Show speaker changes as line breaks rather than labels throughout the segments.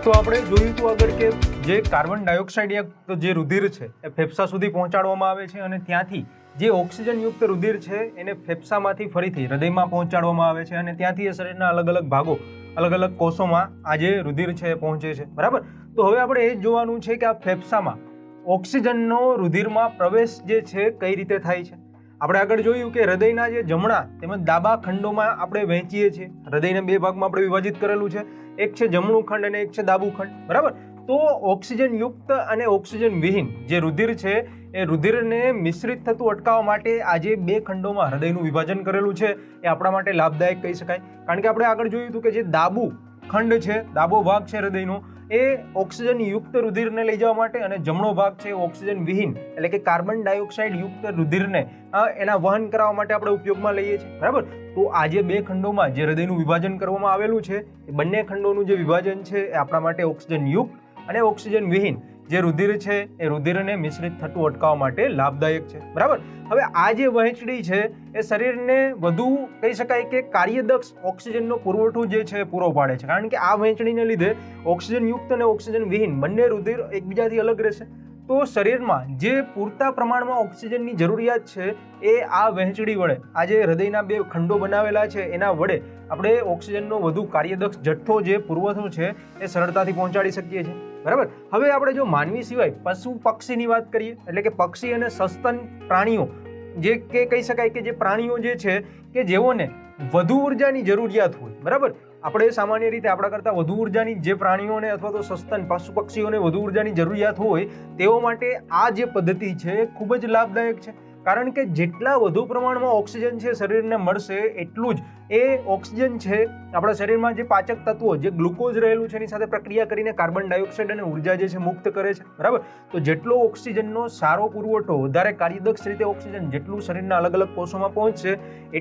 તો આપણે જોયું હતું આગળ કે જે કાર્બન ડાયોક્સાઇડ જે રુધિર છે એ ફેફસા સુધી પહોંચાડવામાં આવે છે અને ત્યાંથી જે ઓક્સિજન યુક્ત રુધિર છે એને ફેફસામાંથી ફરીથી હૃદયમાં પહોંચાડવામાં આવે છે અને ત્યાંથી એ શરીરના અલગ અલગ ભાગો અલગ અલગ કોષોમાં આ જે રુધિર છે એ પહોંચે છે, બરાબર. તો હવે આપણે એ જ જોવાનું છે કે આ ફેફસામાં ઓક્સિજનનો રુધિરમાં પ્રવેશ જે છે કઈ રીતે થાય છે. આપણે આગળ જોયું કે હૃદયના જે જમણા તેમજ ડાબા ખંડોમાં આપણે વહેંચીએ છીએ. હૃદયને બે ભાગમાં આપણે વિભાજિત કરેલું છે, એક છે જમણું ખંડ અને એક છે ડાબું ખંડ, બરાબર. તો ઓક્સિજન યુક્ત અને ઓક્સિજન વિહીન જે રુધિર છે એ રુધિરને મિશ્રિત થતું અટકાવવા માટે આ જે બે ખંડોમાં હૃદયનું વિભાજન કરેલું છે એ આપણા માટે લાભદાયક કહી શકાય. કારણ કે આપણે આગળ જોયું હતું કે જે ડાબું ખંડ છે, ડાબો ભાગ છે હૃદયનો, એ ઓક્સિજન યુક્ત રુધિરને લઈ જવા માટે અને જમણો ભાગ છે ઓક્સિજન વિહીન એટલે કે કાર્બન ડાયોક્સાઇડ યુક્ત રુધિરને એના વહન કરાવવા માટે આપણે ઉપયોગમાં લઈએ છીએ, બરાબર. તો આ જે બે ખંડોમાં જે હૃદયનું વિભાજન કરવામાં આવેલું છે એ બંને ખંડોનું જે વિભાજન છે એ આપણા માટે ઓક્સિજન યુક્ત અને ઓક્સિજન વિહીન જે રુધિર છે એ રુધિરને મિશ્રિત થતું અટકાવવા માટે લાભદાયક છે, બરાબર. હવે આ જે વહેંચણી છે એ શરીરને વધુ કહી શકાય કે કાર્યદક્ષ ઓક્સિજનનો પુરવઠો જે છે પૂરો પાડે છે. કારણ કે આ વહેંચણીને લીધે ઓક્સિજન યુક્ત અને ઓક્સિજન વિહીન બંને રુધિર એકબીજાથી અલગ રહેશે. તો શરીરમાં જે પૂરતા પ્રમાણમાં ઓક્સિજનની જરૂરિયાત છે એ આ વહેંચણી વડે, આ જે હૃદયના બે ખંડો બનાવેલા છે એના વડે આપણે ઓક્સિજનનો વધુ કાર્યદક્ષ જથ્થો જે પુરવઠો છે એ સરળતાથી પહોંચાડી શકીએ છીએ, બરાબર. હવે આપણે જો માનવી સિવાય પશુ પક્ષીની વાત કરીએ એટલે કે પક્ષી અને સસ્તન પ્રાણીઓ જે કે કહી શકાય કે જે પ્રાણીઓ જે છે કે જેઓને વધુ ઉર્જાની જરૂરિયાત હોય, બરાબર. આપણે સામાન્ય રીતે આપણા કરતાં વધુ ઉર્જાની જે પ્રાણીઓને અથવા તો સસ્તન પશુ પક્ષીઓને વધુ ઉર્જાની જરૂરિયાત હોય તેઓ માટે આ જે પદ્ધતિ છે ખૂબ જ લાભદાયક છે. કારણ કે જેટલા વધુ પ્રમાણમાં ઓક્સિજન છે શરીરને મળશે એટલું જ એ ઓક્સિજન છે આપણા શરીરમાં જે પાચક તત્વો જે ગ્લુકોઝ રહેલું છે એની સાથે પ્રક્રિયા કરીને કાર્બન ડાયોક્સાઇડ અને ઉર્જા જે છે મુક્ત કરે છે, બરાબર. તો જેટલો ઓક્સિજનનો સારો પુરવઠો, વધારે કાર્યદક્ષ રીતે ઓક્સિજન જેટલું શરીરના અલગ અલગ કોષોમાં પહોંચશે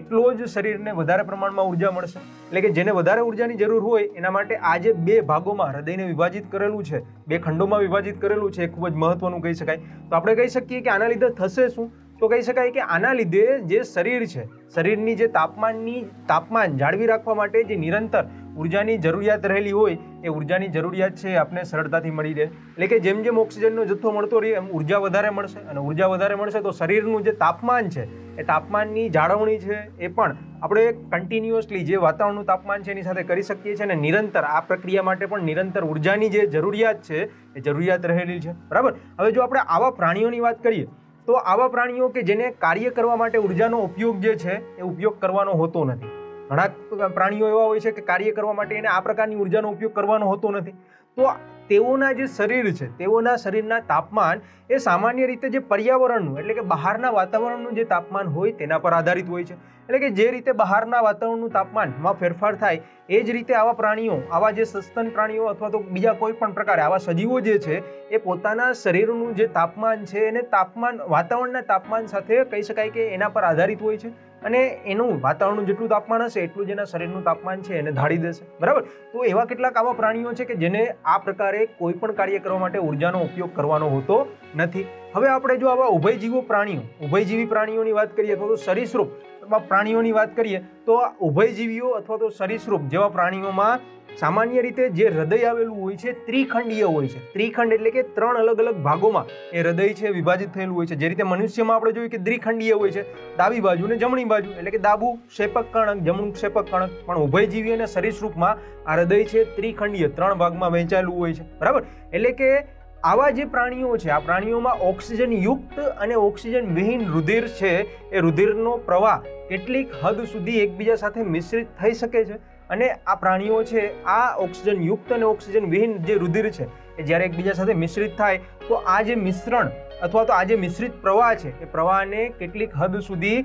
એટલો જ શરીરને વધારે પ્રમાણમાં ઉર્જા મળશે. એટલે કે જેને વધારે ઉર્જાની જરૂર હોય એના માટે આ જે બે ભાગોમાં હૃદયને વિભાજિત કરેલું છે, બે ખંડોમાં વિભાજિત કરેલું છે એ ખૂબ જ મહત્વનું કહી શકાય. તો આપણે કહી શકીએ કે આના લીધે થશે શું? તો કહી શકાય કે આના લીધે જે શરીર છે, શરીરની જે તાપમાન જાળવી રાખવા માટે જે નિરંતર ઉર્જાની જરૂરિયાત રહેલી હોય એ ઉર્જાની જરૂરિયાત છે આપણે સરળતાથી મળી રહે. એટલે કે જેમ જેમ ઓક્સિજનનો જથ્થો મળતો રહે એમ ઉર્જા વધારે મળશે અને ઉર્જા વધારે મળશે તો શરીરનું જે તાપમાન છે એ તાપમાનની જાળવણી છે એ પણ આપણે કન્ટિન્યુઅસલી જે વાતાવરણનું તાપમાન છે એની સાથે કરી શકીએ છીએ અને નિરંતર આ પ્રક્રિયા માટે પણ નિરંતર ઉર્જાની જે જરૂરિયાત છે એ જરૂરિયાત રહેલી છે, બરાબર. હવે જો આપણે આવા પ્રાણીઓની વાત કરીએ તો આવા પ્રાણીઓ કે જેને કાર્ય કરવા માટે ઉર્જાનો ઉપયોગ જે છે એ ઉપયોગ કરવાનો હોતો નથી. ઘણા પ્રાણીઓ એવા હોય છે કે કાર્ય કરવા માટે એને આ પ્રકારની ઉર્જાનો ઉપયોગ કરવાનો હોતો નથી. તો તેઓના જે શરીર છે, તેઓના શરીરના તાપમાન એ સામાન્ય રીતે જે પર્યાવરણનું એટલે કે બહારના વાતાવરણનું જે તાપમાન હોય તેના પર આધારિત હોય છે. એટલે કે જે રીતે બહારના વાતાવરણનું તાપમાનમાં ફેરફાર થાય એ જ રીતે આવા પ્રાણીઓ, આવા જે સસ્તન પ્રાણીઓ અથવા તો બીજા કોઈ પણ પ્રકારે આવા સજીવો જે છે એ પોતાના શરીરનું જે તાપમાન છે એને વાતાવરણના તાપમાન સાથે કહી શકાય કે એના પર આધારિત હોય છે અને એનું વાતાવરણનું જેટલું તાપમાન હશે એટલું જ એના શરીરનું તાપમાન છે એને ધાડી દેશે, બરાબર. તો એવા કેટલાક આવા પ્રાણીઓ છે કે જેને આ પ્રકારે કોઈ પણ કાર્ય કરવા માટે ઉર્જાનો ઉપયોગ કરવાનો હોતો નથી. હવે આપણે જો આવા ઉભયજીવી પ્રાણીઓની વાત કરીએ અથવા તો સરીસૃપ પ્રાણીઓની વાત કરીએ તો ઉભયજીવીઓ અથવા તો સરીસૃપ જેવા પ્રાણીઓમાં સામાન્ય રીતે જે હૃદય આવેલું હોય છે ત્રિખંડીય હોય છે. ત્રિખંડ એટલે કે ત્રણ અલગ અલગ ભાગોમાં એ હૃદય છે વિભાજિત થયેલું હોય છે. જે રીતે મનુષ્યમાં આપણે જોયું કે દ્વિખંડીય હોય છે, ડાબી બાજુ ને જમણી બાજુ એટલે કે ડાબું ક્ષેપક કણક, જમણું ક્ષેપક કણક. પણ ઉભયજીવી અને સરીસૃપમાં આ હૃદય છે ત્રિખંડીય, ત્રણ ભાગમાં વહેંચાયેલું હોય છે, બરાબર. એટલે કે આવા જે પ્રાણીઓ છે આ પ્રાણીઓમાં ઓક્સિજન યુક્ત અને ઓક્સિજન વિહીન રુધિર છે એ રુધિરનો પ્રવાહ કેટલીક હદ સુધી એકબીજા સાથે મિશ્રિત થઈ શકે છે અને આ પ્રાણીઓ છે આ ઓક્સિજન યુક્ત અને ઓક્સિજન વિહીન જે રુધિર છે એ જ્યારે એકબીજા સાથે મિશ્રિત થાય તો આ જે મિશ્રણ અથવા તો આ જે મિશ્રિત પ્રવાહ છે એ પ્રવાહને કેટલીક હદ સુધી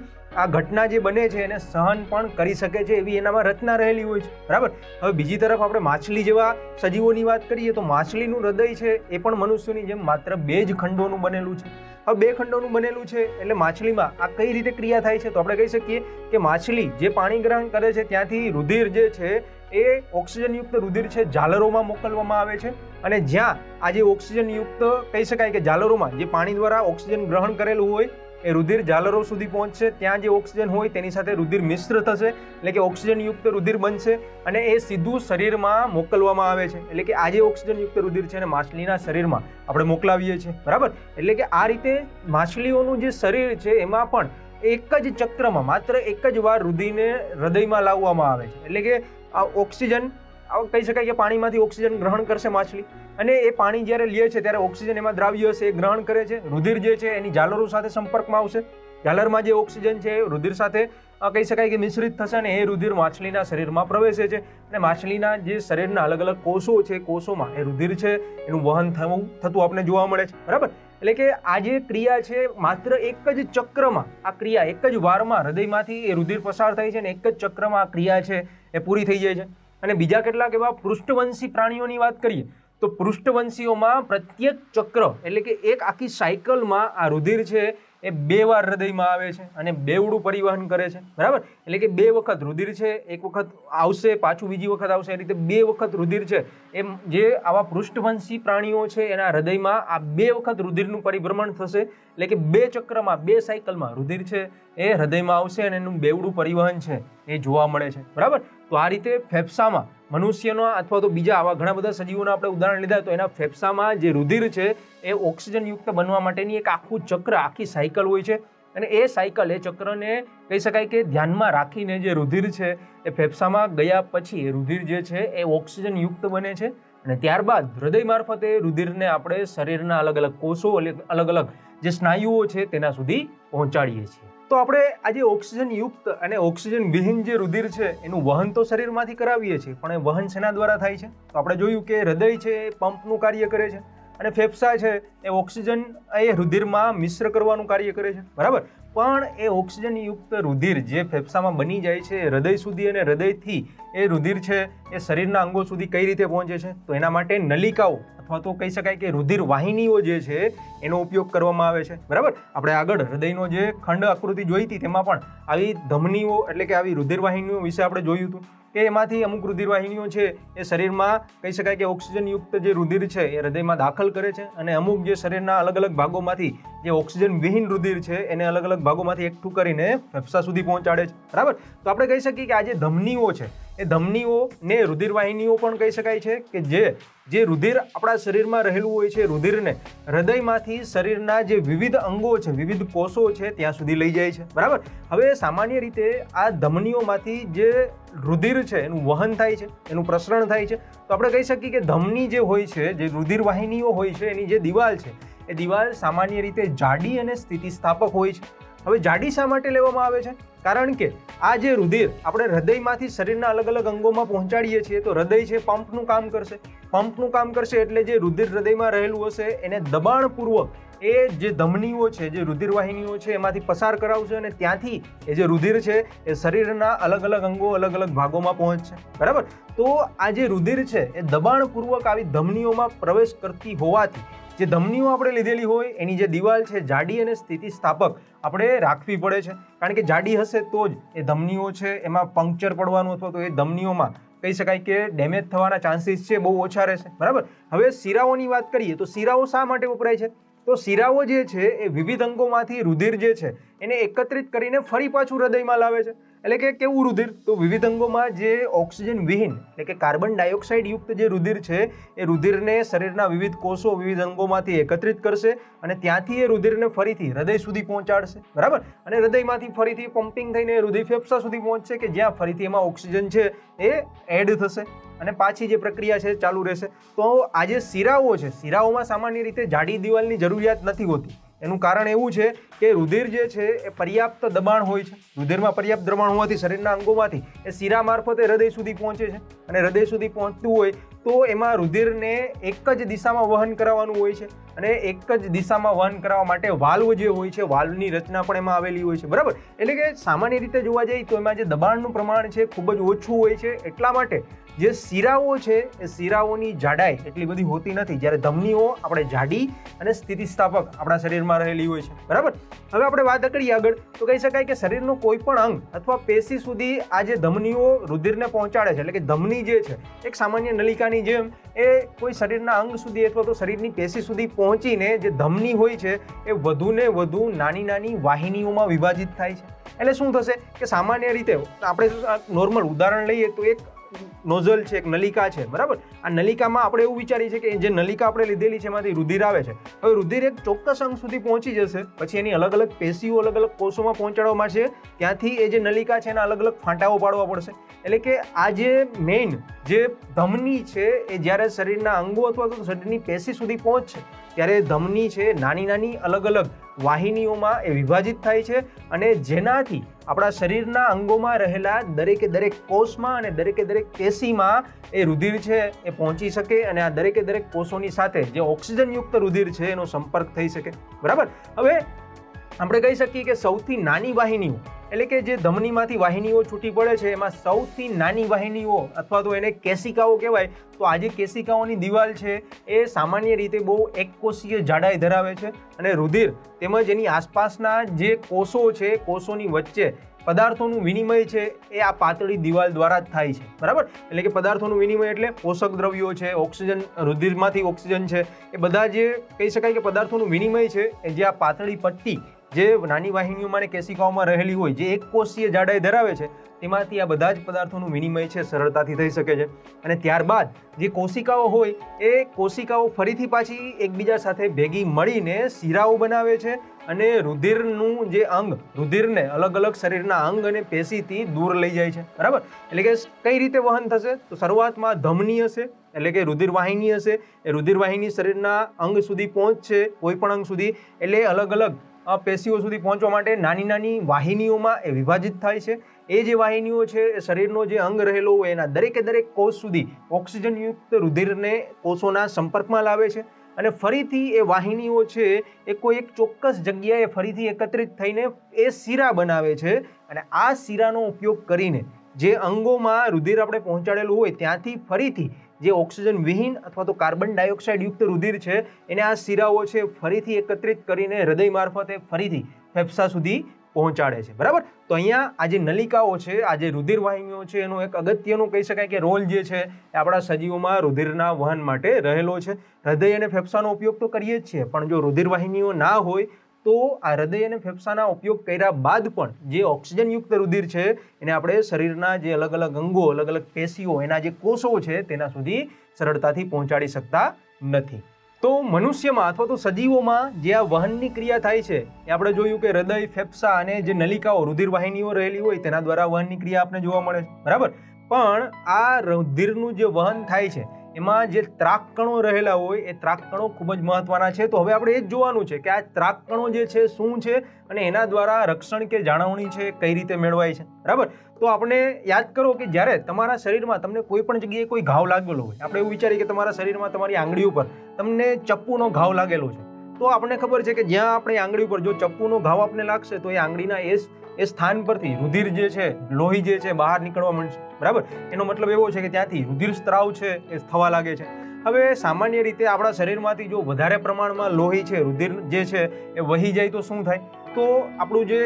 આ ઘટના જે બને છે એને સહન પણ કરી શકે છે એવી એનામાં રચના રહેલી હોય છે, બરાબર. હવે બીજી તરફ આપણે માછલી જેવા સજીવોની વાત કરીએ તો માછલીનું હૃદય છે એ પણ મનુષ્યની જેમ માત્ર બે જ ખંડોનું બનેલું છે. હવે બે ખંડોનું બનેલું છે એટલે માછલીમાં આ કઈ રીતે ક્રિયા થાય છે તો આપણે કહી શકીએ કે માછલી જે પાણી ગ્રહણ કરે છે ત્યાંથી રુધિર જે છે એ ઓક્સિજનયુક્ત રુધિર છે ઝાલરોમાં મોકલવામાં આવે છે અને જ્યાં આ જે ઓક્સિજનયુક્ત કહી શકાય કે ઝાલરોમાં જે પાણી દ્વારા ઓક્સિજન ગ્રહણ કરેલું હોય એ રુધિર ઝાલરો સુધી પહોંચશે, ત્યાં જે ઓક્સિજન હોય તેની સાથે રુધિર મિશ્ર થશે, એટલે કે ઓક્સિજનયુક્ત રુધિર બનશે અને એ સીધું શરીરમાં મોકલવામાં આવે છે. એટલે કે આ જે ઓક્સિજનયુક્ત રુધિર છે એને માછલીના શરીરમાં આપણે મોકલાવીએ છીએ, બરાબર. એટલે કે આ રીતે માછલીઓનું જે શરીર છે એમાં પણ એક જ ચક્રમાં માત્ર એક જ વાર રુધિરને હૃદયમાં લાવવામાં આવે છે. એટલે કે આ ઓક્સિજન કહી શકાય કે પાણીમાંથી ઓક્સિજન ગ્રહણ કરશે માછલી, અને એ પાણી જ્યારે લે છે ત્યારે ઓક્સિજન એમાં દ્રાવ્ય હશે એ ગ્રહણ કરે છે. રુધિર જે છે એની ઝાલરો સાથે સંપર્કમાં આવશે, ઝાલરમાં જે ઓક્સિજન છે એ રુધિર સાથે કહી શકાય કે મિશ્રિત થશે અને એ રુધિર માછલીના શરીરમાં પ્રવેશે છે અને માછલીના જે શરીરના અલગ અલગ કોષો છે, કોષોમાં એ રુધિર છે એનું વહન થતું આપણને જોવા મળે છે, બરાબર. એટલે કે આ જે ક્રિયા છે માત્ર એક જ ચક્રમાં, આ ક્રિયા એક જ વારમાં હૃદયમાંથી એ રુધિર પસાર થાય છે અને એક જ ચક્રમાં આ ક્રિયા છે એ પૂરી થઈ જાય છે. અને બીજા કેટલાક એવા પૃષ્ઠવંશી પ્રાણીઓની વાત કરીએ તો પૃષ્ઠવંશીઓમાં પ્રત્યેક ચક્ર એટલે કે એક આખી સાયકલમાં આ રુધિર છે એ 2 વાર હૃદયમાં આવે છે અને બેવડું પરિવહન કરે છે, બરાબર. એટલે કે 2 વખત રુધિર છે, એક વખત આવશે પાછું બીજી વખત આવશે, એ રીતે 2 વખત રુધિર છે એમ જે આવા પૃષ્ઠવંશી પ્રાણીઓ છે એના હૃદયમાં આ 2 વખત રુધિરનું પરિભ્રમણ થશે. એટલે કે 2 ચક્રમાં 2 સાયકલમાં રુધિર છે એ હૃદયમાં આવશે અને એનું બેવડું પરિવહન છે એ જોવા મળે છે, બરાબર. તો આ રીતે ફેફસામાં મનુષ્યનો અથવા તો બીજા આવા ઘણા બધા સજીવોના આપણે ઉદાહરણ લીધા તો એના ફેફસામાં જે રુધિર છે એ ઓક્સિજનયુક્ત બનવા માટેની એક આખું ચક્ર, આખી સાયકલ હોય છે અને એ સાયકલ, એ ચક્રને કહી શકાય કે ધ્યાનમાં રાખીને જે રુધિર છે એ ફેફસામાં ગયા પછી એ રુધિર જે છે એ ઓક્સિજનયુક્ત બને છે અને ત્યારબાદ હૃદય મારફતે રુધિરને આપણે શરીરના અલગ અલગ કોષો, અલગ અલગ જે સ્નાયુઓ છે તેના સુધી પહોંચાડીએ છીએ. તો આપણે આજે ઓક્સિજનયુક્ત અને ઓક્સિજન વિહીન જે રુધિર છે એનું વહન તો શરીરમાંથી કરાવીએ છીએ, પણ એ વહન શેના દ્વારા થાય છે? તો આપણે જોયું કે હૃદય છે એ પંપનું કાર્ય કરે છે અને ફેફસા છે એ ઓક્સિજન એ રુધિરમાં મિશ્ર કરવાનું કાર્ય કરે છે, બરાબર. પણ એ ઓક્સિજનયુક્ત રુધિર જે ફેફસામાં બની જાય છે હૃદય સુધી અને હૃદયથી એ રુધિર છે એ શરીરના અંગો સુધી કઈ રીતે પહોંચે છે? તો એના માટે નલિકાઓ અથવા તો કહી શકાય કે રુધિર વાહિનીઓ જે છે એનો ઉપયોગ કરવામાં આવે છે, બરાબર. આપણે આગળ હૃદયનો જે ખંડ આકૃતિ જોઈ હતી તેમાં પણ આવી ધમનીઓ એટલે કે આવી રુધિર વાહિનીઓ વિશે આપણે જોયું હતું કે એમાંથી અમુક રુધિર વાહિનીઓ છે એ શરીરમાં કહી શકાય કે ઓક્સિજનયુક્ત જે રુધિર છે એ હૃદયમાં દાખલ કરે છે અને અમુક જે શરીરના અલગ અલગ ભાગોમાંથી જે ઓક્સિજન વિહીન રુધિર છે એને અલગ અલગ ભાગોમાંથી એકઠું કરીને ફેફસા સુધી પહોંચાડે છે, બરાબર. તો આપણે કહી શકીએ કે આ જે ધમનીઓ છે એ ધમનીઓ ને રુધિર વાહિનીઓ પણ કહી શકાય છે કે જે રુધિર આપણા શરીરમાં રહેલું હોય છે રુધિરને હૃદયમાંથી શરીરના જે વિવિધ અંગો છે, વિવિધ કોષો છે ત્યાં સુધી લઈ જાય છે, બરાબર. હવે સામાન્ય રીતે આ ધમનીઓમાંથી જે રુધિર છે એનું વહન થાય છે, એનું પ્રસરણ થાય છે. તો આપણે કહી શકીએ કે ધમની જે હોય છે, જે રુધિર વાહિનીઓ હોય છે એની જે દિવાલ છે એ દિવાલ સામાન્ય રીતે જાડી અને સ્થિતિસ્થાપક હોય છે. હવે જાડી શા માટે લેવામાં આવે છે? કારણ કે આ જે રુધિર આપણે હૃદયમાંથી શરીરના અલગ અલગ અંગોમાં પહોંચાડીએ છીએ તો હૃદય છે પંપનું કામ કરશે, પંપનું કામ કરશે એટલે જે રુધિર હૃદયમાં રહેલું હશે એને દબાણપૂર્વક એ જે ધમનીઓ છે, જે રુધિર વાહિનીઓ છે એમાંથી પસાર કરાવશે અને ત્યાંથી એ જે રુધિર છે એ શરીરના અલગ અલગ અંગો, અલગ અલગ ભાગોમાં પહોંચશે, બરાબર. તો આ જે રુધિર છે એ દબાણપૂર્વક આવી ધમનીઓમાં પ્રવેશ કરતી હોવાથી જે ધમનીઓ આપણે લીધેલી હોય એની જે દિવાલ છે જાડી અને સ્થિતિસ્થાપક આપણે રાખવી પડે છે. કારણ કે જાડી હશે તો જ એ ધમનીઓ છે એમાં પંક્ચર પડવાનું અથવા તો એ ધમનીઓમાં કહી શકાય કે ડેમેજ થવાના ચાન્સીસ છે બહુ ઓછા રહેશે, બરાબર. હવે શિરાઓની વાત કરીએ તો શિરાઓ શા માટે વપરાય છે? તો શિરાઓ જે છે એ વિવિધ અંગોમાંથી રુધિર જે છે એને એકત્રિત કરીને ફરી પાછું હૃદયમાં લાવે છે. એટલે કે કેવું રુધિર? તો વિવિધ અંગોમાં જે ઓક્સિજન વિહીન એટલે કે કાર્બન ડાયોક્સાઇડ યુક્ત જે રુધિર છે એ રુધિરને શરીરના વિવિધ કોષો, વિવિધ અંગોમાંથી એકત્રિત કરશે અને ત્યાંથી એ રુધિરને ફરીથી હૃદય સુધી પહોંચાડશે, બરાબર. અને હૃદયમાંથી ફરીથી પમ્પિંગ થઈને રુધિર ફેફસા સુધી પહોંચશે કે જ્યાં ફરીથી એમાં ઓક્સિજન છે એ એડ થશે અને પાછી જે પ્રક્રિયા છે ચાલુ રહેશે. તો આ જે શિરાઓ છે, શિરાઓમાં સામાન્ય રીતે જાડી દિવાલની જરૂરિયાત નથી હોતી. એનું કારણ એવું છે કે રુધિર જે છે એ પર્યાપ્ત દબાણ હોય છે, રુધિરમાં પર્યાપ્ત દબાણ હોવાથી શરીરના અંગોમાંથી એ શિરા મારફતે હૃદય સુધી પહોંચે છે અને હૃદય સુધી પહોંચતું હોય તો એમાં રુધિરને એક જ દિશામાં વહન કરાવવાનું હોય છે અને એક જ દિશામાં વહન કરાવવા માટે વાલ્વ જે હોય છે, વાલ્વની રચના પણ એમાં આવેલી હોય છે, બરાબર. એટલે કે સામાન્ય રીતે જોવા જઈએ તો એમાં જે દબાણનું પ્રમાણ છે ખૂબ જ ઓછું હોય છે. એટલા માટે જે શિરાઓ છે એ શિરાઓની જાડાઈ એટલી બધી હોતી નથી, જ્યારે ધમનીઓ આપણે જાડી અને સ્થિતિસ્થાપક આપણા શરીરમાં રહેલી હોય છે, બરાબર. હવે આપણે વાત કરીએ આગળ તો કહી શકાય કે શરીરનો કોઈ પણ અંગ અથવા પેશી સુધી આ જે ધમનીઓ રુધિરને પહોંચાડે છે એટલે કે ધમની જે છે એક સામાન્ય નલિકાની નલિકાની જેમ એ કોઈ શરીરના અંગ સુધી અથવા તો શરીરની પેશી સુધી પહોંચીને જે ધમની હોય છે એ વધુને વધુ નાની નાની વાહિનીઓમાં વિભાજિત થાય છે. એટલે શું થશે કે સામાન્ય રીતે આપણે નોર્મલ ઉદાહરણ લઈએ તો એક નોઝલ છે, એક નલિકા છે, બરાબર. આ નલિકામાં આપણે એવું વિચારીએ છીએ કે જે નલિકા આપણે લીધેલી છે એમાંથી રુધિર આવે છે. હવે રુધિર એક ચોક્કસ અંગ સુધી પહોંચી જશે, પછી એની અલગ અલગ પેશીઓ અલગ અલગ કોષોમાં પહોંચાડવામાં છે. ત્યાંથી એ જે નલિકા છે એના અલગ અલગ ફાંટાઓ પાડવા પડશે. એટલે કે આ જે મેઇન જે ધમની છે એ જ્યારે શરીરના અંગો અથવા તો શરીરની પેશી સુધી પહોંચશે ત્યારે ધમની છે નાની નાની અલગ અલગ વાહિનીઓમાં એ વિભાજિત થાય છે અને જેનાથી આપણા શરીરના અંગોમાં રહેલા દરેકે દરેક કોષમાં અને દરેકે દરેક પેશીમાં એ રુધિર છે એ પહોંચી શકે અને આ દરેકે દરેક કોષોની સાથે જે ઓક્સિજનયુક્ત રુધિર છે એનો સંપર્ક થઈ શકે, બરાબર. હવે આપણે કહી શકીએ કે સૌથી નાની વાહિનીઓ એટલે કે જે ધમનીમાંથી વાહિનીઓ છૂટી પડે છે એમાં સૌથી નાની વાહિનીઓ અથવા તો એને કેશિકાઓ કહેવાય. તો આ જે કેશિકાઓની દિવાલ છે એ સામાન્ય રીતે બહુ એકકોષીય જાડાઈ ધરાવે છે અને રુધિર તેમજ એની આસપાસના જે કોષો છે કોષોની વચ્ચે પદાર્થોનું વિનિમય છે એ આ પાતળી દિવાલ દ્વારા જ થાય છે, બરાબર. એટલે કે પદાર્થોનું વિનિમય એટલે પોષક દ્રવ્યો છે, ઓક્સિજન, રુધિરમાંથી ઓક્સિજન છે, એ બધા જે કહી શકાય કે પદાર્થોનું વિનિમય છે એ જે આ પાતળી પટ્ટી જે નાની વાહિનીઓમાં અને કેશિકાઓમાં રહેલી હોય જે એક કોષીય જાડાઈ ધરાવે છે તેમાંથી આ બધા જ પદાર્થોનું વિનિમય છે સરળતાથી થઈ શકે છે. અને ત્યારબાદ જે કોશિકાઓ હોય એ કોશિકાઓ ફરીથી પાછી એકબીજા સાથે ભેગી મળીને શિરાઓ બનાવે છે અને રુધિરનું જે અંગ રુધિરને અલગ અલગ શરીરના અંગ અને પેશીથી દૂર લઈ જાય છે, બરાબર. એટલે કે કઈ રીતે વહન થશે તો શરૂઆતમાં ધમની હશે એટલે કે રુધિર વાહિની હશે. એ રુધિર વાહિની શરીરના અંગ સુધી પહોંચશે, કોઈ પણ અંગ સુધી, એટલે અલગ અલગ પેશીઓ સુધી પહોંચવા માટે નાની નાની વાહિનીઓમાં એ વિભાજિત થાય છે. એ જે વાહિનીઓ છે એ શરીરનો જે અંગ રહેલો હોય એના દરેકે દરેક કોષ સુધી ઓક્સિજનયુક્ત રુધિરને કોષોના સંપર્કમાં લાવે છે અને ફરીથી એ વાહિનીઓ છે એ કોઈ એક ચોક્કસ જગ્યાએ ફરીથી એકત્રિત થઈને એ શિરા બનાવે છે અને આ શિરાનો ઉપયોગ કરીને જે અંગોમાં રુધિર આપણે પહોંચાડેલું હોય ત્યાંથી ફરીથી જે ઓક્સિજન વિહીન અથવા તો કાર્બન ડાયોક્સાઇડ યુક્ત રુધિર છે એને આ શિરાઓ છે ફરીથી એકત્રિત કરીને હૃદય મારફતે ફરીથી ફેફસા સુધી પહોંચાડે છે, બરાબર. તો અહીંયા આ જે નલિકાઓ છે, આ જે રુધિર વાહિનીઓ છે એનો એક અગત્યનો કહી શકાય કે રોલ જે છે એ આપણા સજીવોમાં રુધિરના વહન માટે રહેલો છે. હૃદય અને ફેફસાનો ઉપયોગ તો કરીએ જ છીએ, પણ જો રુધિર વાહિનીઓ ના હોય તો આ હૃદય અને ફેફસાના ઉપયોગ કર્યા બાદ પણ જે ઓક્સિજનયુક્ત રુધિર છે એને આપણે શરીરના જે અલગ અલગ અંગો, અલગ અલગ પેશીઓ, એના જે કોષો છે તેના સુધી સરળતાથી પહોંચાડી શકતા નથી. તો મનુષ્યમાં અથવા તો સજીવોમાં જે આ વહનની ક્રિયા થાય છે એ આપણે જોયું કે હૃદય, ફેફસા અને જે નલિકાઓ રુધિર વાહિનીઓ રહેલી હોય તેના દ્વારા વહનની ક્રિયા આપણે જોવા મળે છે, બરાબર. પણ આ રુધિરનું જે વહન થાય છે એમાં જે ત્રાકકણો રહેલા હોય એ ત્રાકકણો ખૂબ જ મહત્વના છે. તો હવે આપણે એ જ જોવાનું છે કે આ ત્રાકકણો જે છે શું છે અને એના દ્વારા રક્ષણ કે જાળવણી છે કઈ રીતે મેળવાય છે, બરાબર. તો આપણે યાદ કરો કે જ્યારે તમારા શરીરમાં તમને કોઈ પણ જગ્યાએ કોઈ ઘાવ લાગેલો હોય, આપણે એવું વિચારીએ કે તમારા શરીરમાં તમારી આંગળી ઉપર તમને ચપ્પુનો ઘાવ લાગેલો છે, તો આપણને ખબર છે કે જ્યાં આપણી આંગળી ઉપર જો ચપ્પુનો ઘાવ આપને લાગશે તો એ આંગળીના એ સ્થાન પરથી રુધિર જે છે, લોહી જે છે બહાર નીકળવા માંડશે, બરાબર. એનો મતલબ એવો છે કે ત્યાંથી રુધિર સ્ત્રાવ છે એ થવા લાગે છે. હવે સામાન્ય રીતે આપણા શરીરમાંથી જો વધારે પ્રમાણમાં લોહી છે, રુધિર જે છે એ વહી જાય તો શું થાય? તો આપણું જે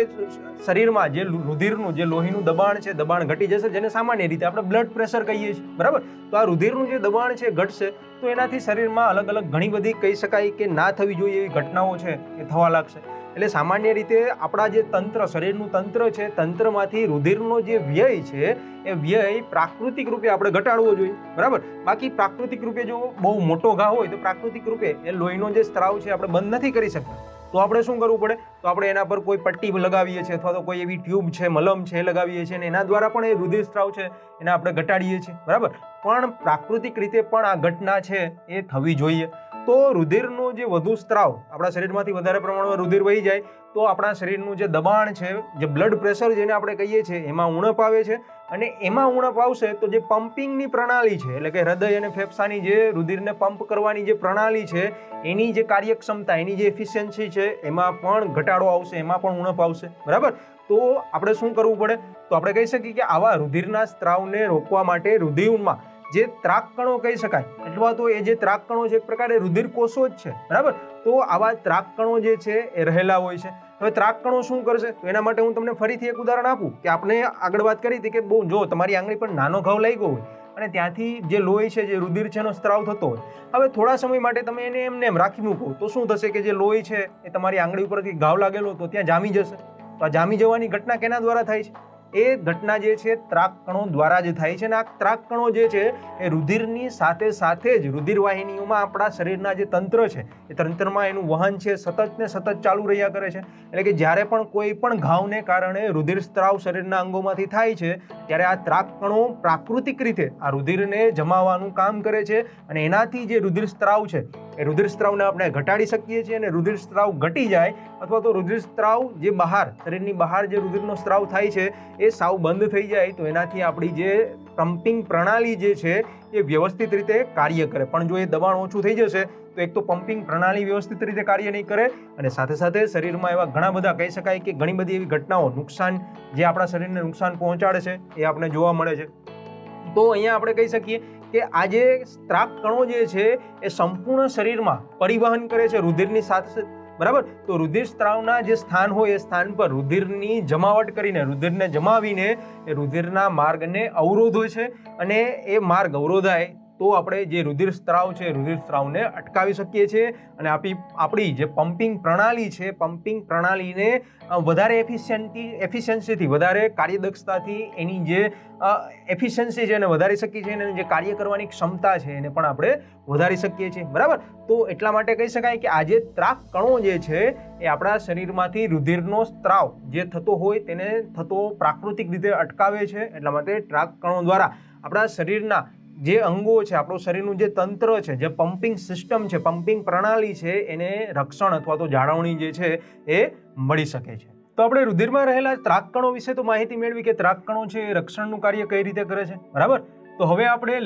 શરીરમાં જે રુધિરનું જે લોહીનું દબાણ છે દબાણ ઘટી જશે, જેને સામાન્ય રીતે આપણે બ્લડ પ્રેશર કહીએ છીએ, બરાબર. તો આ રુધિરનું જે દબાણ છે ઘટશે તો એનાથી શરીરમાં અલગ અલગ ઘણી બધી કહી શકાય કે ના થવી જોઈએ એવી ઘટનાઓ છે એ થવા લાગશે. એટલે સામાન્ય રીતે આપણા જે તંત્ર, શરીરનું તંત્ર છે, તંત્રમાંથી રુધિરનો જે વ્યય છે એ વ્યય પ્રાકૃતિક રૂપે આપણે ઘટાડવો જોઈએ, બરાબર. બાકી પ્રાકૃતિક રૂપે જો બહુ મોટો ઘા હોય તો પ્રાકૃતિક રૂપે એ લોહીનો જે સ્ત્રાવ છે આપણે બંધ નથી કરી શકતા. તો આપણે શું કરવું પડે? તો આપણે એના પર કોઈ પટ્ટી લગાવીએ છીએ અથવા તો કોઈ એવી ટ્યુબ છે, મલમ છે એ લગાવીએ છીએ અને એના દ્વારા પણ એ રુધિર સ્ત્રાવ છે એને આપણે ઘટાડીએ છીએ, બરાબર. પણ પ્રાકૃતિક રીતે પણ આ ઘટના છે એ થવી જોઈએ. તો રુધિરનો જે વધુ સ્ત્રાવ આપણા શરીરમાંથી વધારે પ્રમાણમાં રુધિર વહી જાય તો આપણા શરીરનું જે દબાણ છે, જે બ્લડ પ્રેશર જેને આપણે કહીએ છીએ એમાં ઉણપ આવે છે અને એમાં ઉણપ આવશે તો જે પમ્પિંગની પ્રણાલી છે એટલે કે હૃદય અને ફેફસાની જે રુધિરને પંપ કરવાની જે પ્રણાલી છે એની જે કાર્યક્ષમતા, એની જે એફિશિયન્સી છે એમાં પણ ઘટાડો આવશે, એમાં પણ ઉણપ આવશે, બરાબર. તો આપણે શું કરવું પડે? તો આપણે કહી શકીએ કે આવા રુધિરના સ્ત્રાવને રોકવા માટે રુધિરમાં જે ત્રાકકણો કહી શકાય અથવા તો એ જે ત્રાકકણો છે એક પ્રકારે રુધિર કોષો જ છે, બરાબર. તો આવા ત્રાકકણો જે છે એ રહેલા હોય છે. હવે ત્રાકકણો શું કરશે? તો એના માટે હું તમને ફરીથી એક ઉદાહરણ આપું કે આપણે આગળ વાત કરી હતી કે બહુ જો તમારી આંગળી પર નાનો ઘાવ લાગ્યો હોય અને ત્યાંથી જે લોહી છે, જે રુધિર છે, એનો સ્ત્રાવ થતો હોય. હવે થોડા સમય માટે તમે એને એમને એમ રાખી મૂકો તો શું થશે કે જે લોહી છે એ તમારી આંગળી ઉપરથી ઘાવ લાગેલો તો ત્યાં જામી જશે. તો આ જામી જવાની ઘટના કેના દ્વારા થાય છે? એ ઘટના જે છે ત્રાક કણો દ્વારા જ થાય છે. અને આ ત્રાક કણો જે છે એ રુધિરની સાથે સાથે જ રુધિર વાહિનીઓમાં આપણા શરીરના જે તંત્ર છે એ તંત્રમાં એનું વહન છે સતત ને સતત ચાલુ રહ્યા કરે છે. એટલે કે જ્યારે પણ કોઈ પણ ઘાવને કારણે રુધિર સ્ત્રાવ શરીરના અંગોમાંથી થાય છે ત્યારે આ ત્રાક કણો પ્રાકૃતિક રીતે આ રુધિરને જમાવવાનું કામ કરે છે અને એનાથી જે રુધિર સ્ત્રાવ છે એ રુધિર સ્ત્રાવને આપણે ઘટાડી શકીએ છીએ. અને રુધિર સ્ત્રાવ ઘટી જાય અથવા તો રુધિર સ્ત્રાવ જે બહાર શરીરની બહાર જે રુધિરનો સ્ત્રાવ થાય છે એ સાવ બંધ થઈ જાય તો એનાથી આપણી જે પમ્પિંગ પ્રણાલી જે છે એ વ્યવસ્થિત રીતે કાર્ય કરે. પણ જો એ દબાણ ઓછું થઈ જશે તો એક તો પમ્પિંગ પ્રણાલી વ્યવસ્થિત રીતે કાર્ય નહીં કરે અને સાથે સાથે શરીરમાં એવા ઘણા બધા કહી શકાય કે ઘણી બધી એવી ઘટનાઓ નુકસાન જે આપણા શરીરને નુકસાન પહોંચાડે છે એ આપણે જોવા મળે છે. તો અહીંયા આપણે કહી શકીએ કે આ જે ત્રાક કણો જે છે એ સંપૂર્ણ શરીરમાં પરિવહન કરે છે રુધિરની સાથે, બરાબર. તો રુધિર સ્ત્રાવના જે સ્થાન હોય એ સ્થાન પર રુધિરની જમાવટ કરીને રુધિરને જમાવીને એ રુધિરના માર્ગને અવરોધે છે અને એ માર્ગ અવરોધાય તો આપણે જે રુધિર સ્ત્રાવ છે રુધિર સ્ત્રાવને અટકાવી શકીએ છીએ અને આપણી જે પમ્પિંગ પ્રણાલી છે પમ્પિંગ પ્રણાલીને વધારે એફિશિયન્સીથી વધારે કાર્યદક્ષતાથી એની જે એફિશિયન્સી છે એને વધારી શકીએ છીએ અને જે કાર્ય કરવાની ક્ષમતા છે એને પણ આપણે વધારી શકીએ છીએ, બરાબર. તો એટલા માટે કહી શકાય કે આ જે ત્રાક કણો જે છે એ આપણા શરીરમાંથી રુધિરનો સ્ત્રાવ જે થતો હોય તેને થતો પ્રાકૃતિક રીતે અટકાવે છે. એટલા માટે ત્રાક કણો દ્વારા આપણા શરીરના જે અંગો છે આપણું શરીરનું જે તંત્ર છે જે પમ્પિંગ સિસ્ટમ છે પમ્પિંગ પ્રણાલી છે એને રક્ષણ અથવા તો જાળવણી જે છે એ મળી શકે છે. તો આપણે રુધિરમાં રહેલા ત્રાક કણો વિશે તો માહિતી મેળવી કે ત્રાક કણો છે એ રક્ષણનું કાર્ય કઈ રીતે કરે છે, બરાબર. તો હવે આપણે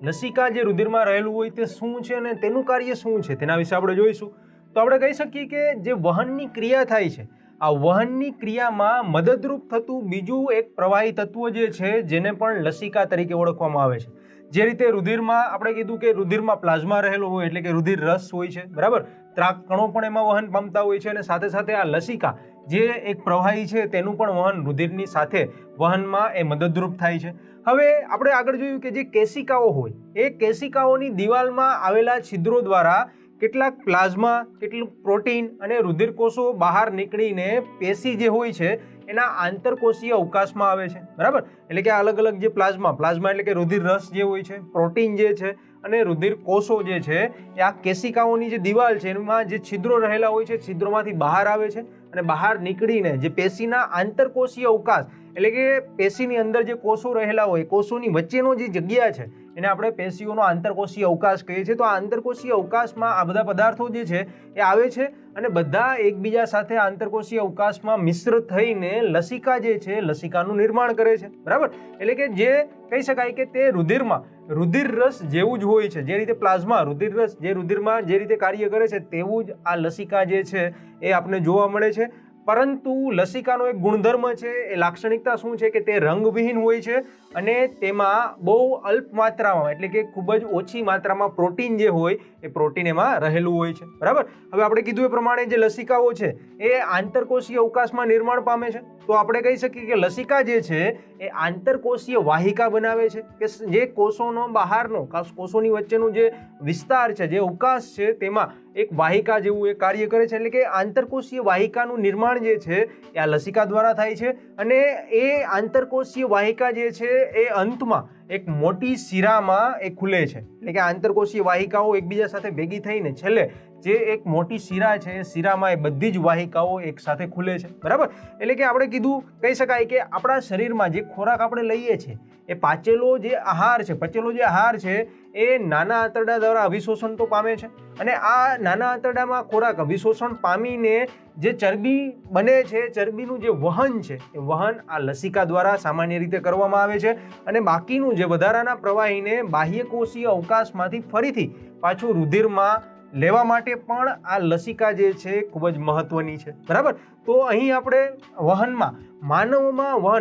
લસિકા જે રુધિરમાં રહેલું હોય તે શું છે અને તેનું કાર્ય શું છે તેના વિશે આપણે જોઈશું. તો આપણે કહી શકીએ કે જે વહનની ક્રિયા થાય છે આ વહનની ક્રિયામાં મદદરૂપ થતું બીજું એક પ્રવાહી તત્વ જે છે જેને પણ લસિકા તરીકે ઓળખવામાં આવે છે. જે રીતે રુધિરમાં આપણે કીધું કે રુધિરમાં પ્લાઝમા રહેલો હોય એટલે કે રુધિર રસ હોય છે, બરાબર. ત્રાક કણો પણ એમાં વહન પામતા હોય છે અને સાથે સાથે આ લસિકા જે એક પ્રવાહી છે તેનું પણ વહન રુધિરની સાથે વહનમાં એ મદદરૂપ થાય છે. હવે આપણે આગળ જોયું કે જે કેશિકાઓ હોય એ કેશિકાઓની દિવાલમાં આવેલા છિદ્રો દ્વારા કેટલાક પ્લાઝમા કેટલું પ્રોટીન અને રુધિર કોષો બહાર નીકળીને પેશી જે હોય છે એના આંતરકોષીય અવકાશમાં આવે છે, બરાબર. એટલે કે અલગ અલગ જે પ્લાઝમા એટલે કે રુધિર રસ જે હોય છે પ્રોટીન જે છે અને રુધિર કોષો જે છે એ આ કેશિકાઓની જે દિવાલ છે એમાં જે છિદ્રો રહેલા હોય છે છિદ્રોમાંથી બહાર આવે છે અને બહાર નીકળીને જે પેશીના આંતરકોષીય અવકાશ એટલે કે પેશીની અંદર જે કોષો રહેલા હોય કોષોની વચ્ચેનો જે જગ્યા છે એને આપણે પેશીઓનો આંતરકોષીય અવકાશ કહીએ છીએ. તો આ આંતરકોષીય અવકાશમાં આ બધા પદાર્થો જે છે એ આવે છે અને બધા એકબીજા સાથે આંતરકોષીય અવકાશમાં મિશ્ર થઈને લસિકા જે છે લસિકાનું નિર્માણ કરે છે, બરાબર. એટલે કે જે કહી શકાય કે તે રુધિરમાં રુધિર રસ જેવું જ હોય છે. જે રીતે પ્લાઝમા રુધિર રસ જે રુધિરમાં જે રીતે કાર્ય કરે છે તેવું જ આ લસિકા જે છે એ આપણને જોવા મળે છે. પરંતુ લસિકાનો એક ગુણધર્મ છે એ લાક્ષણિકતા શું છે કે તે રંગવિહીન હોય છે અને તેમાં બહુ અલ્પ માત્રામાં એટલે કે ખૂબ જ ઓછી માત્રામાં પ્રોટીન જે હોય એ પ્રોટીન એમાં રહેલું હોય છે, બરાબર. હવે આપણે કીધું એ પ્રમાણે જે લસિકાઓ છે એ આંતરકોષીય અવકાશમાં નિર્માણ પામે છે. તો આપણે કહી શકીએ કે લસિકા જે છે એ આંતરકોષીય વાહિકા બનાવે છે કે જે કોષોનો બહારનો કોષોની વચ્ચેનું જે વિસ્તાર છે જે અવકાશ છે તેમાં એક વાહિકા જેવું એ કાર્ય કરે છે. એટલે કે આંતરકોષીય વાહિકાનું નિર્માણ જે છે એ આ લસિકા દ્વારા થાય છે અને એ આંતરકોષીય વાહિકા જે છે એ અંતમાં એક મોટી શિરામાં એ ખુલે છે. એટલે કે આંતરકોષીય વાહિકાઓ એકબીજા સાથે ભેગી થઈને છેલ્લે જે એક મોટી શિરા છે એ શિરામાં એ બધી જ વાહિકાઓ એક સાથે ખુલે છે, બરાબર. એટલે કે આપણે કીધું કહી શકાય કે આપણા શરીરમાં જે ખોરાક આપણે લઈએ છીએ એ પચેલો જે આહાર છે એ નાના આંતરડા દ્વારા અભિશોષણ તો પામે છે અને આ નાના આંતરડામાં ખોરાક અભિશોષણ પામીને જે ચરબી બને છે ચરબીનું જે વહન છે એ વહન આ લસિકા દ્વારા સામાન્ય રીતે કરવામાં આવે છે અને બાકીનું જે વધારાના પ્રવાહીને બાહ્યકોષીય અવકાશમાંથી ફરીથી પાછું રુધિરમાં લેવા માટે પણ આ લસિકા જે છે ખૂબ જ મહત્વની છે, બરાબર. તો અહીં આપણે વહનમાં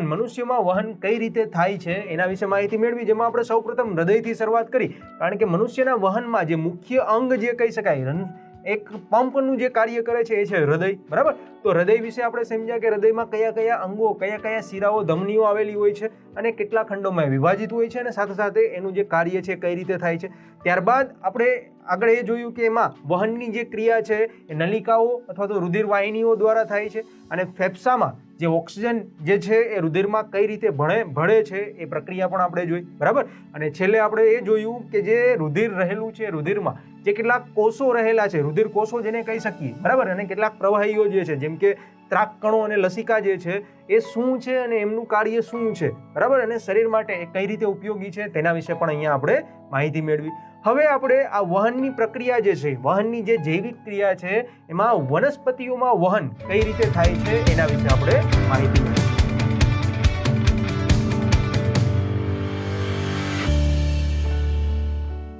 મનુષ્યમાં વહન કઈ રીતે થાય છે એના વિશે માહિતી મેળવી જેમાં આપણે સૌપ્રથમ હૃદયથી શરૂઆત કરી કારણ કે મનુષ્યના વહનમાં જે મુખ્ય અંગ જે કહી શકાય એક પંપનું જે કાર્ય કરે છે એ છે હૃદય, બરાબર. તો હૃદય વિશે આપણે સમજ્યા કે હૃદયમાં કયા કયા અંગો, કયા કયા શિરાઓ, ધમનીઓ આવેલી હોય છે અને કેટલા ખંડોમાં વિભાજિત હોય છે અને સાથે સાથે એનું જે કાર્ય છે કઈ રીતે થાય છે. ત્યારબાદ આપણે આગળ એ જોયું કે એમાં વહનની જે ક્રિયા છે એ નલિકાઓ અથવા તો રુધિર વાહિનીઓ દ્વારા થાય છે અને ફેફસામાં જે ઓક્સિજન જે છે એ રુધિરમાં કઈ રીતે ભળે છે એ પ્રક્રિયા પણ આપણે જોઈ, બરાબર. અને છેલ્લે આપણે એ જોયું કે જે રુધિર રહેલું છે રુધિરમાં જે કેટલાક કોષો રહેલા છે, રુધિર કોષો જેને કહી શકીએ, બરાબર, અને કેટલાક પ્રવાહીઓ જે છે જેમ કે ત્રાક કણો અને લસિકા જે છે એ શું છે અને એમનું કાર્ય શું છે, બરાબર, અને શરીર માટે એ કઈ રીતે ઉપયોગી છે તેના વિશે પણ અહીંયા આપણે માહિતી મેળવી. હવે આપણે આ વહનની પ્રક્રિયા જે છે, વહનની જે જૈવિક ક્રિયા છે એમાં વનસ્પતિઓમાં વહન કઈ રીતે થાય છે એના વિશે આપણે માહિતી મેળવી.